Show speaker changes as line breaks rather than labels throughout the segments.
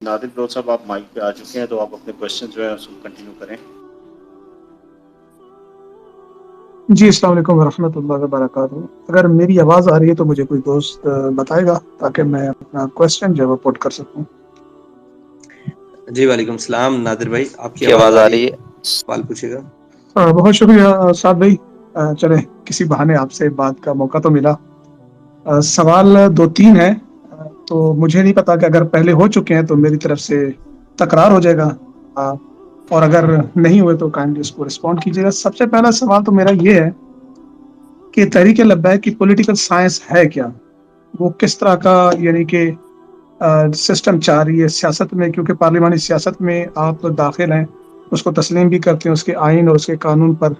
نادر برو صاحب آپ مائک پہ آ چکے ہیں، تو آپ اپنے کوشچن جو ہے اس کو کنٹینیو کریں۔
جی السلام علیکم ورحمۃ اللہ وبرکاتہ۔ اگر میری آواز آ رہی ہے تو مجھے کوئی دوست بتائے گا تاکہ میں اپنا کوشچن جو ہے وہ پٹ کر سکوں۔
جی وعلیکم السلام نادر بھائی، آپ کی آواز آ رہی ہے، سوال پوچھے گا۔
بہت شکریہ سعد بھائی، چلے کسی بہانے آپ سے بات کا موقع تو ملا۔ سوال دو تین ہے، تو مجھے نہیں پتا کہ اگر پہلے ہو چکے ہیں تو میری طرف سے تکرار ہو جائے گا، اور اگر نہیں ہوئے تو کائنڈلی اس کو رسپونڈ کیجیے گا۔ سب سے پہلا سوال تو میرا یہ ہے کہ تحریک لبیک کی پولیٹیکل سائنس ہے کیا؟ وہ کس طرح کا یعنی کہ سسٹم چاہ رہی ہے سیاست میں، کیونکہ پارلیمانی سیاست میں آپ داخل ہیں، اس کو تسلیم بھی کرتے ہیں، اس کے آئین اور اس کے قانون پر،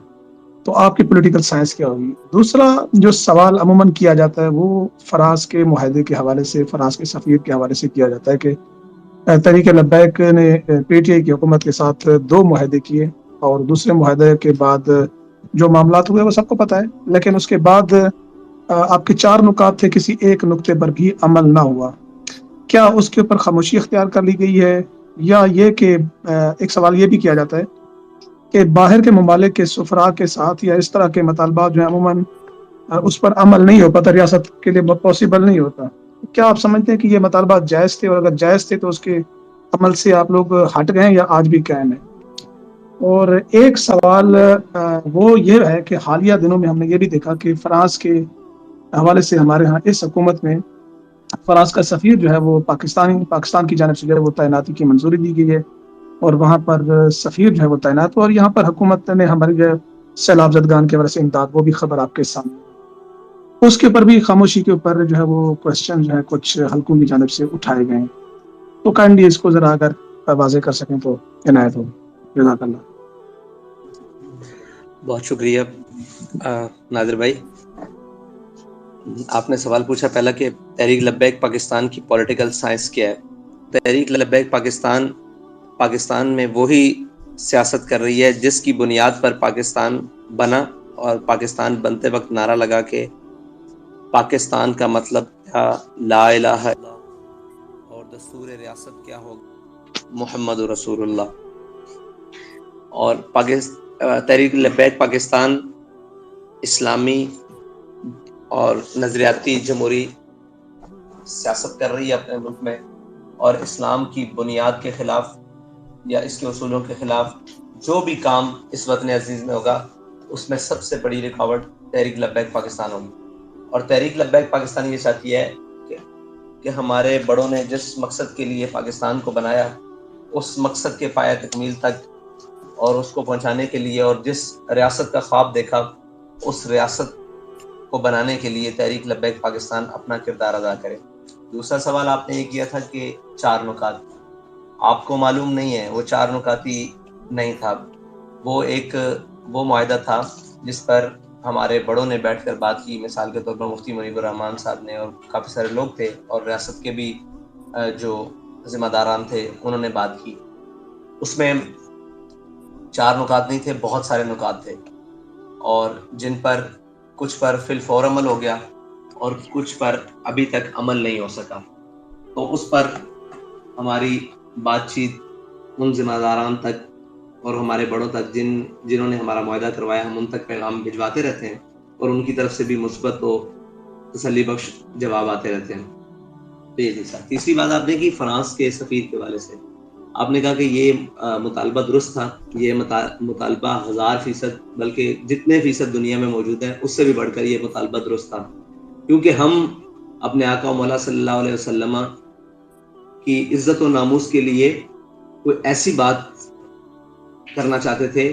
تو آپ کی پولیٹیکل سائنس کیا ہوگی؟ دوسرا جو سوال عموماً کیا جاتا ہے وہ فراز کے معاہدے کے حوالے سے، فراز کے سفیر کے حوالے سے کیا جاتا ہے کہ تحریک لبیک نے پی ٹی آئی کی حکومت کے ساتھ 2 معاہدے کیے، اور دوسرے معاہدے کے بعد جو معاملات ہوئے وہ سب کو پتہ ہے، لیکن اس کے بعد آپ کے 4 نکات تھے، کسی ایک نقطے پر بھی عمل نہ ہوا۔ کیا اس کے اوپر خاموشی اختیار کر لی گئی ہے، یا یہ کہ ایک سوال یہ بھی کیا جاتا ہے کہ باہر کے ممالک کے سفراء کے ساتھ یا اس طرح کے مطالبات جو ہیں عموماً اس پر عمل نہیں ہو پاتا، ریاست کے لیے پاسبل نہیں ہوتا۔ کیا آپ سمجھتے ہیں کہ یہ مطالبات جائز تھے، اور اگر جائز تھے تو اس کے عمل سے آپ لوگ ہٹ گئے ہیں یا آج بھی قائم ہیں؟ اور ایک سوال وہ یہ ہے کہ حالیہ دنوں میں ہم نے یہ بھی دیکھا کہ فرانس کے حوالے سے ہمارے ہاں اس حکومت میں فرانس کا سفیر جو ہے وہ پاکستان کی جانب سے جو ہے وہ تعیناتی کی منظوری دی گئی ہے، اور وہاں پر سفیر جو ہے وہ تعینات ہوا، اور یہاں پر حکومت نے ہماری جو سیلاب زدگان کے وجہ سے امداد، وہ بھی خبر آپ کے سامنے ہے۔ اس کے اوپر بھی خاموشی کے اوپر جو ہے وہ کوشچن جو ہے کچھ حلقوں کی جانب سے اٹھائے گئے ہیں، تو کائنڈلی اس کو ذرا اگر واضح کر سکیں تو عنایت ہو، جزاک اللہ۔
بہت شکریہ نادر بھائی۔ آپ نے سوال پوچھا پہلا کہ تحریک لبیک پاکستان کی پولیٹیکل سائنس کیا ہے۔ تحریک لبیک پاکستان میں وہی سیاست کر رہی ہے جس کی بنیاد پر پاکستان بنا، اور پاکستان بنتے وقت نعرہ لگا کہ پاکستان کا مطلب تھا لا الہ الا اللہ، اور دستور ریاست کیا ہوگا محمد رسول اللہ۔ اور تحریک لبیک پاکستان اسلامی اور نظریاتی جمہوری سیاست کر رہی ہے اپنے ملک میں، اور اسلام کی بنیاد کے خلاف یا اس کے اصولوں کے خلاف جو بھی کام اس وطن عزیز میں ہوگا، اس میں سب سے بڑی رکاوٹ تحریک لبیک پاکستان ہوگی۔ اور تحریک لبیک پاکستان یہ چاہتی ہے کہ ہمارے بڑوں نے جس مقصد کے لیے پاکستان کو بنایا، اس مقصد کے پایہ تکمیل تک اور اس کو پہنچانے کے لیے، اور جس ریاست کا خواب دیکھا، اس ریاست کو بنانے کے لیے تحریک لبیک پاکستان اپنا کردار ادا کرے۔ دوسرا سوال آپ نے یہ کیا تھا کہ 4 نکات، آپ کو معلوم نہیں ہے، وہ 4 نکاتی نہیں تھا، وہ معاہدہ تھا جس پر ہمارے بڑوں نے بیٹھ کر بات کی، مثال کے طور پر مفتی منیب الرحمان صاحب نے، اور کافی سارے لوگ تھے، اور ریاست کے بھی جو ذمہ داران تھے انہوں نے بات کی۔ اس میں 4 نکات نہیں تھے، بہت سارے نکات تھے، اور جن پر کچھ پر فی الفور عمل ہو گیا اور کچھ پر ابھی تک عمل نہیں ہو سکا۔ تو اس پر ہماری بات چیت ان ذمہ داران تک اور ہمارے بڑوں تک جنہوں نے ہمارا معاہدہ کروایا، ہم ان تک پیغام بھجواتے رہتے ہیں، اور ان کی طرف سے بھی مثبت و تسلی بخش جواب آتے رہتے ہیں۔ تو یہ تیسرا۔ تیسری بات آپ نے کی فرانس کے سفیر کے حوالے سے، آپ نے کہا کہ یہ مطالبہ درست تھا، یہ مطالبہ 1000% بلکہ جتنے فیصد دنیا میں موجود ہے اس سے بھی بڑھ کر یہ مطالبہ درست تھا، کیونکہ ہم اپنے آقا و مولا صلی اللہ علیہ وسلم کی عزت و ناموس کے لیے کوئی ایسی بات کرنا چاہتے تھے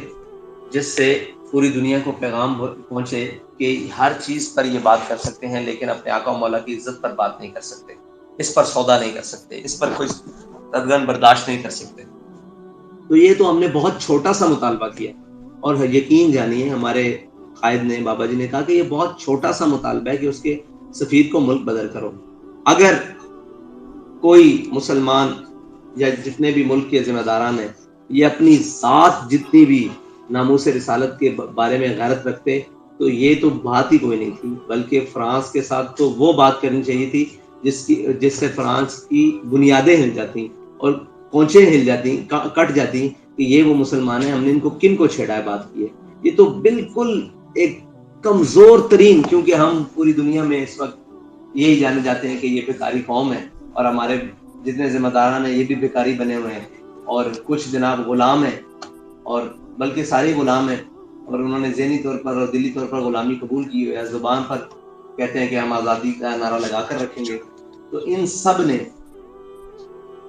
جس سے پوری دنیا کو پیغام پہنچے کہ ہر چیز پر یہ بات کر سکتے ہیں، لیکن اپنے آقا و مولا کی عزت پر بات نہیں کر سکتے، اس پر سودا نہیں کر سکتے، اس پر کوئی قدغن برداشت نہیں کر سکتے۔ تو یہ تو ہم نے بہت چھوٹا سا مطالبہ کیا، اور یقین جانیے ہمارے قائد نے، بابا جی نے کہا کہ یہ بہت چھوٹا سا مطالبہ ہے کہ اس کے سفیر کو ملک بدر کرو۔ اگر کوئی مسلمان یا جتنے بھی ملک کے ذمہ داران ہیں یہ اپنی ذات جتنی بھی ناموس رسالت کے بارے میں غیرت رکھتے تو یہ تو بات ہی کوئی نہیں تھی، بلکہ فرانس کے ساتھ تو وہ بات کرنی چاہیے تھی جس سے فرانس کی بنیادیں ہل جاتی، اور پونچھیں ہل جاتی, کٹ جاتی کہ یہ وہ مسلمان ہیں, ہم نے ان کو کن کو چھیڑا ہے, بات کی ہے. یہ تو بالکل ایک کمزور ترین, کیونکہ ہم پوری دنیا میں اس وقت یہی جانے جاتے ہیں کہ یہ بھکاری قوم ہے, اور ہمارے جتنے ذمہ داران ہیں یہ بھی بھکاری بنے ہوئے ہیں, اور کچھ جناب غلام ہیں, اور بلکہ سارے غلام ہیں, اور انہوں نے ذہنی طور پر اور دلی طور پر غلامی قبول کی ہوئی ہے, زبان پر کہتے ہیں کہ ہم آزادی کا نعرہ لگا کر رکھیں گے. تو ان سب نے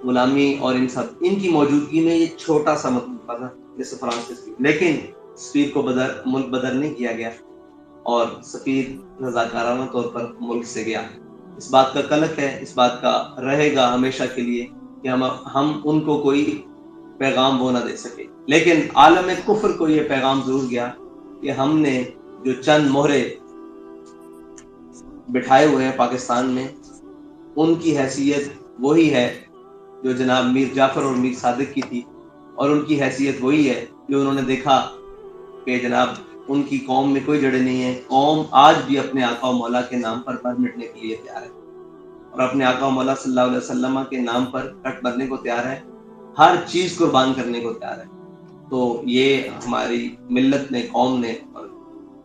غلامی اور ان کی موجودگی میں یہ چھوٹا سا مطلب تھا جیسے فرانسس کی, لیکن سفیر کو ملک بدر نہیں کیا گیا, اور سفیر رضاکارانہ طور پر ملک سے گیا. اس بات کا کلک ہے, اس بات کا رہے گا ہمیشہ کے لیے کہ ہم ان کو کوئی پیغام وہ نہ دے سکے. لیکن عالم کفر کو یہ پیغام ضرور گیا کہ ہم نے جو چند مہرے بٹھائے ہوئے ہیں پاکستان میں, ان کی حیثیت وہی ہے جو جناب میر جعفر اور میر صادق کی تھی, اور ان کی حیثیت وہی ہے جو انہوں نے دیکھا کہ جناب ان کی قوم میں کوئی جڑے نہیں ہے, قوم آج بھی اپنے آقا و مولا کے نام پر مٹنے کے لیے تیار ہے, اور اپنے آقا و مولا صلی اللہ علیہ وسلم کے نام پر کٹ مرنے کو تیار ہے, ہر چیز قربان کرنے کو تیار ہے. تو یہ ہماری ملت نے, قوم نے, اور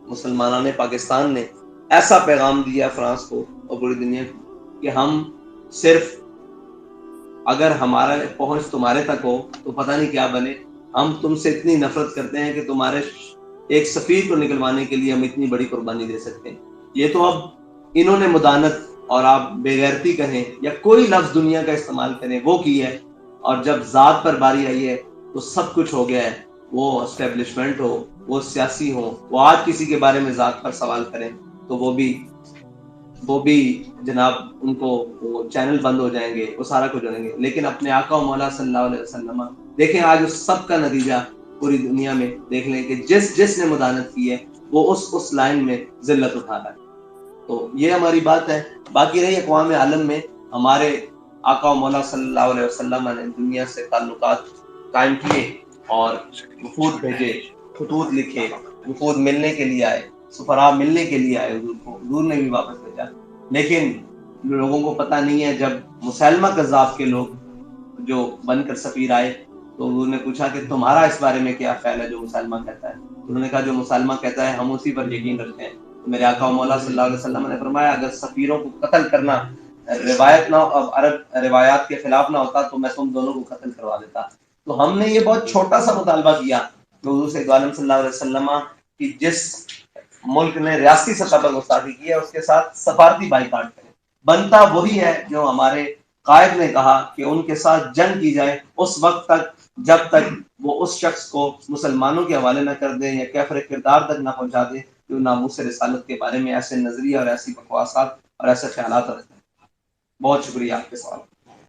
مسلمانوں نے, پاکستان نے ایسا پیغام دیا فرانس کو اور پوری دنیا کو کہ ہم صرف اگر ہمارا پہنچ تمہارے تک ہو تو پتہ نہیں کیا بنے, ہم تم سے اتنی نفرت کرتے ہیں کہ تمہارے ایک سفیر کو نکلوانے کے لیے ہم اتنی بڑی قربانی دے سکتے ہیں. یہ تو اب انہوں نے مدانت, اور آپ بے غیرتی کہیں یا کوئی لفظ دنیا کا استعمال کریں, وہ کی ہے, اور جب ذات پر باری آئی ہے تو سب کچھ ہو گیا ہے. وہ اسٹیبلشمنٹ ہو, وہ سیاسی ہو, وہ آج کسی کے بارے میں ذات پر سوال کریں تو وہ بھی جناب ان کو وہ چینل بند ہو جائیں گے, وہ سارا کچھ ہو جائیں گے. لیکن اپنے آقا و مولا صلی اللہ علیہ وسلم دیکھیں, آج اس سب کا نتیجہ پوری دنیا میں دیکھ لیں کہ جس نے مدانت کی ہے وہ اس لائن میں ذلت اٹھا رہا ہے. تو یہ ہماری بات ہے. باقی رہی اقوام عالم میں, ہمارے آقا و مولا صلی اللہ علیہ وسلم نے دنیا سے تعلقات قائم کیے اور وفود بھیجے, خطوط لکھے, وفود ملنے کے لیے آئے, سفراء ملنے کے لیے آئے حضور کو, حضور نے بھی واپس بھیجا. لیکن لوگوں کو پتہ نہیں ہے, جب مسلمہ کذاب کے لوگ جو بن کر سفیر آئے تو حضور نے پوچھا کہ تمہارا اس بارے میں کیا خیال ہے جو مسلمہ کہتا ہے. انہوں نے کہا جو مسلمہ کہتا ہے ہم اسی پر یقین رکھتے ہیں. تو میرے آقا و مولا صلی اللہ علیہ وسلم نے فرمایا اگر سفیروں کو قتل کرنا روایت نہ عرب روایات کے خلاف نہ ہوتا تو میں تم دونوں کو قتل کروا دیتا. تو ہم نے یہ بہت چھوٹا سا مطالبہ کیا کہ حضور سید عالم صلی اللہ علیہ وسلم کی جس ملک نے ریاستی سطح پر گستاخی کی ہے اس کے ساتھ سفارتی بائیکاٹ کریں. بنتا وہی ہے جو ہمارے قائد نے کہا کہ ان کے ساتھ جنگ کی جائے اس وقت تک جب تک وہ اس شخص کو مسلمانوں کے حوالے نہ کر دیں یا کیفر کردار تک نہ پہنچا دیں جو ناموس رسالت کے بارے میں ایسے نظریہ اور ایسی بکواسات اور ایسے خیالات رکھتے ہیں. بہت شکریہ آپ کے سوال.